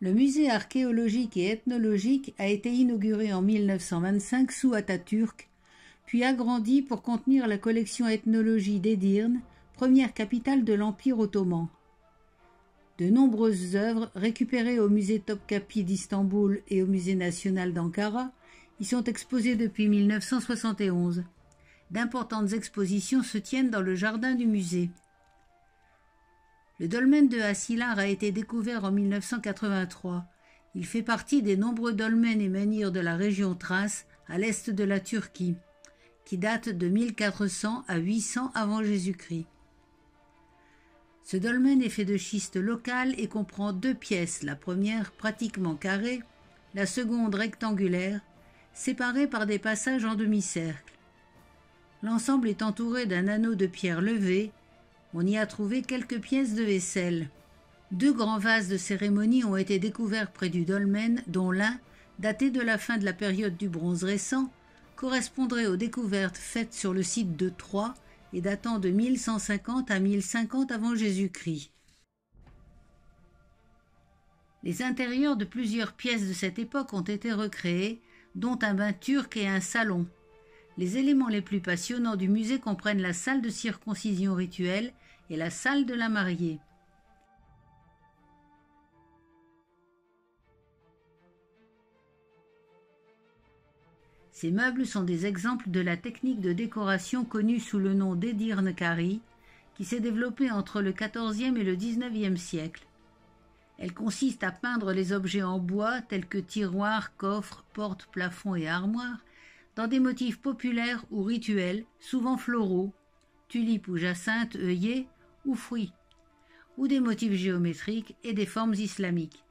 Le musée archéologique et ethnologique a été inauguré en 1925 sous Atatürk, puis agrandi pour contenir la collection ethnologie d'Edirne, première capitale de l'Empire ottoman. De nombreuses œuvres, récupérées au musée Topkapi d'Istanbul et au musée national d'Ankara, y sont exposées depuis 1971. D'importantes expositions se tiennent dans le jardin du musée. Le dolmen de Hasilar a été découvert en 1983. Il fait partie des nombreux dolmens et menhirs de la région Thrace, à l'est de la Turquie, qui datent de 1400 à 800 avant Jésus-Christ. Ce dolmen est fait de schiste local et comprend 2 pièces, la première pratiquement carrée, la seconde rectangulaire, séparées par des passages en demi-cercle. L'ensemble est entouré d'un anneau de pierre levée. On y a trouvé quelques pièces de vaisselle. 2 grands vases de cérémonie ont été découverts près du dolmen, dont l'un, daté de la fin de la période du bronze récent, correspondrait aux découvertes faites sur le site de Troie et datant de 1150 à 1050 avant Jésus-Christ. Les intérieurs de plusieurs pièces de cette époque ont été recréés, dont un bain turc et un salon. Les éléments les plus passionnants du musée comprennent la salle de circoncision rituelle et la salle de la mariée. Ces meubles sont des exemples de la technique de décoration connue sous le nom d'Edirne-Kari, qui s'est développée entre le XIVe et le XIXe siècle. Elle consiste à peindre les objets en bois tels que tiroirs, coffres, portes, plafonds et armoires, dans des motifs populaires ou rituels, souvent floraux, tulipes ou jacinthes œillées ou fruits, ou des motifs géométriques et des formes islamiques.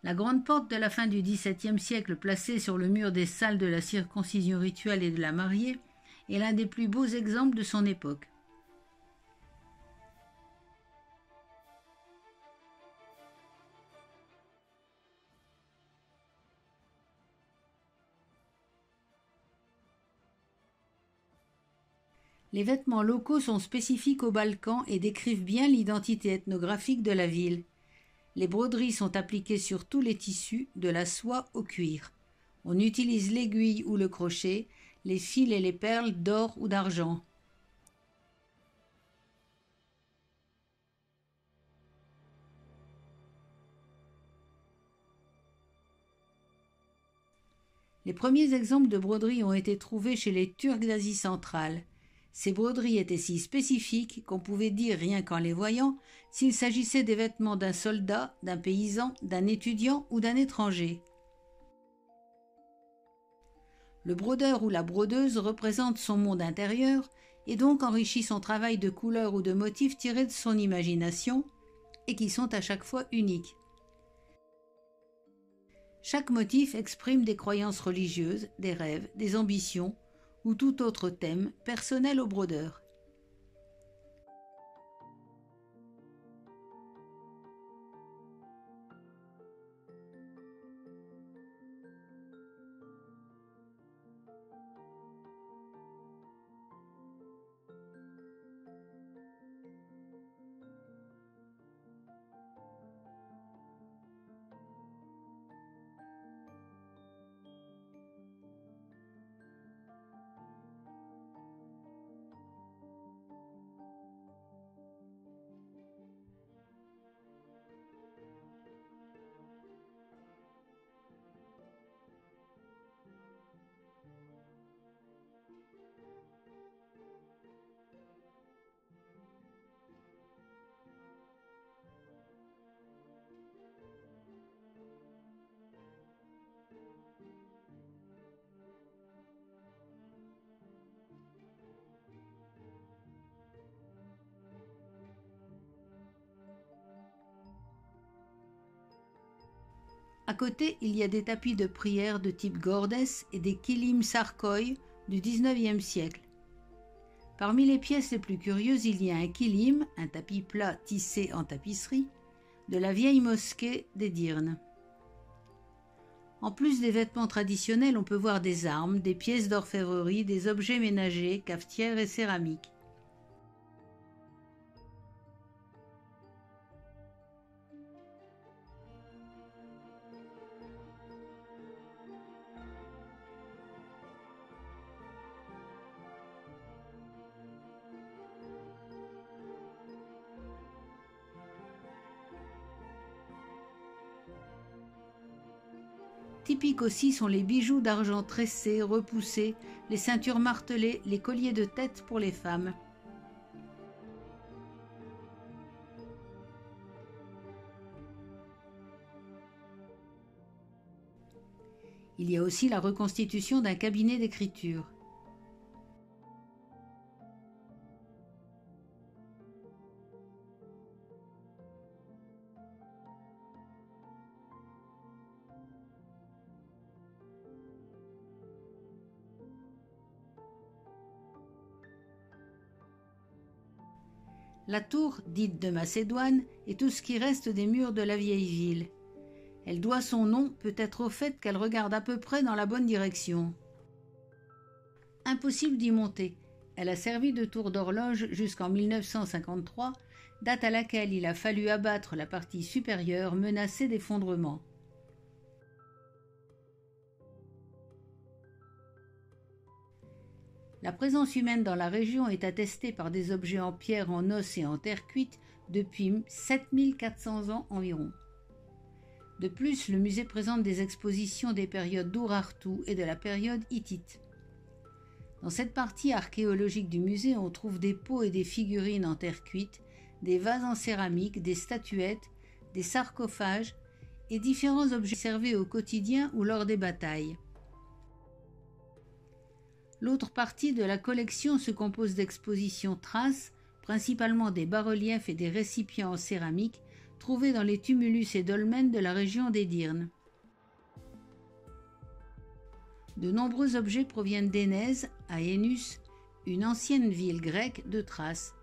La grande porte de la fin du XVIIe siècle placée sur le mur des salles de la circoncision rituelle et de la mariée est l'un des plus beaux exemples de son époque. Les vêtements locaux sont spécifiques aux Balkans et décrivent bien l'identité ethnographique de la ville. Les broderies sont appliquées sur tous les tissus, de la soie au cuir. On utilise l'aiguille ou le crochet, les fils et les perles d'or ou d'argent. Les premiers exemples de broderies ont été trouvés chez les Turcs d'Asie centrale. Ces broderies étaient si spécifiques qu'on pouvait dire rien qu'en les voyant s'il s'agissait des vêtements d'un soldat, d'un paysan, d'un étudiant ou d'un étranger. Le brodeur ou la brodeuse représente son monde intérieur et donc enrichit son travail de couleurs ou de motifs tirés de son imagination et qui sont à chaque fois uniques. Chaque motif exprime des croyances religieuses, des rêves, des ambitions ou tout autre thème personnel au brodeur. À côté, il y a des tapis de prière de type Gordes et des kilim sarkoï du XIXe siècle. Parmi les pièces les plus curieuses, il y a un kilim, un tapis plat tissé en tapisserie, de la vieille mosquée d'Edirne. En plus des vêtements traditionnels, on peut voir des armes, des pièces d'orfèvrerie, des objets ménagers, cafetières et céramiques. Typiques aussi sont les bijoux d'argent tressés, repoussés, les ceintures martelées, les colliers de tête pour les femmes. Il y a aussi la reconstitution d'un cabinet d'écriture. La tour, dite de Macédoine, est tout ce qui reste des murs de la vieille ville. Elle doit son nom peut-être au fait qu'elle regarde à peu près dans la bonne direction. Impossible d'y monter. Elle a servi de tour d'horloge jusqu'en 1953, date à laquelle il a fallu abattre la partie supérieure menacée d'effondrement. La présence humaine dans la région est attestée par des objets en pierre, en os et en terre cuite depuis 7400 ans environ. De plus, le musée présente des expositions des périodes d'Urartu et de la période hittite. Dans cette partie archéologique du musée, on trouve des pots et des figurines en terre cuite, des vases en céramique, des statuettes, des sarcophages et différents objets servis au quotidien ou lors des batailles. L'autre partie de la collection se compose d'expositions traces, principalement des bas-reliefs et des récipients en céramique trouvés dans les tumulus et dolmens de la région d'Édirne. De nombreux objets proviennent d'Énèse, à Énus, une ancienne ville grecque de Thrace.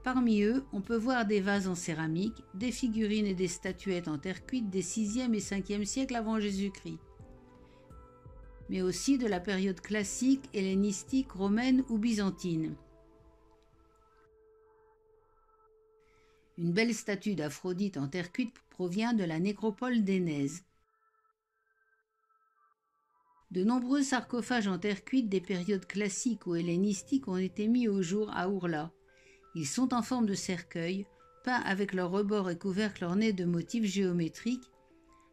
Parmi eux, on peut voir des vases en céramique, des figurines et des statuettes en terre cuite des 6e et 5e siècles avant Jésus-Christ, mais aussi de la période classique, hellénistique, romaine ou byzantine. Une belle statue d'Aphrodite en terre cuite provient de la nécropole d'Énèse. De nombreux sarcophages en terre cuite des périodes classiques ou hellénistiques ont été mis au jour à Ourla. Ils sont en forme de cercueil, peints avec leurs rebords et couvercles ornés de motifs géométriques,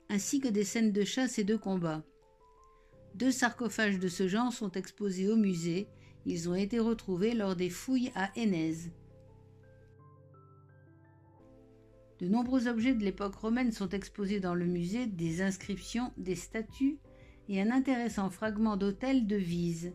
ainsi que des scènes de chasse et de combat. 2 sarcophages de ce genre sont exposés au musée. Ils ont été retrouvés lors des fouilles à Énèse. De nombreux objets de l'époque romaine sont exposés dans le musée, des inscriptions, des statues et un intéressant fragment d'autel de Vise.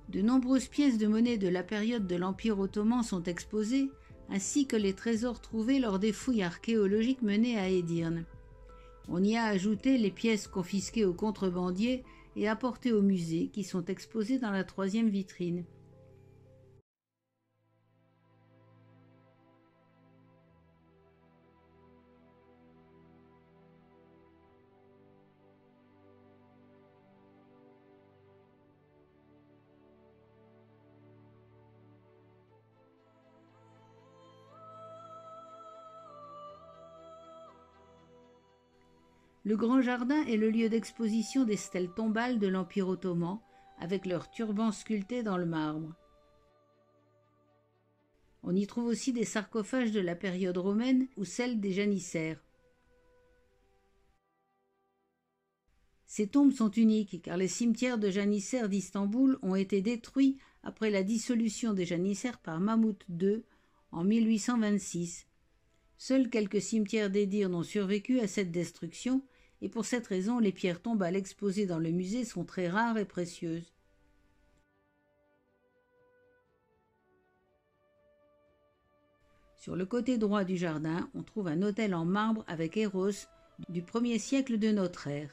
De nombreuses pièces de monnaie de la période de l'Empire ottoman sont exposées, ainsi que les trésors trouvés lors des fouilles archéologiques menées à Édirne. On y a ajouté les pièces confisquées aux contrebandiers et apportées au musée, qui sont exposées dans la 3e vitrine. Le Grand Jardin est le lieu d'exposition des stèles tombales de l'Empire ottoman, avec leurs turbans sculptés dans le marbre. On y trouve aussi des sarcophages de la période romaine ou celle des janissaires. Ces tombes sont uniques car les cimetières de janissaires d'Istanbul ont été détruits après la dissolution des janissaires par Mahmoud II en 1826. Seuls quelques cimetières d'Édirne ont survécu à cette destruction et pour cette raison les pierres tombales exposées dans le musée sont très rares et précieuses. Sur le côté droit du jardin, on trouve un autel en marbre avec Eros du 1er siècle de notre ère.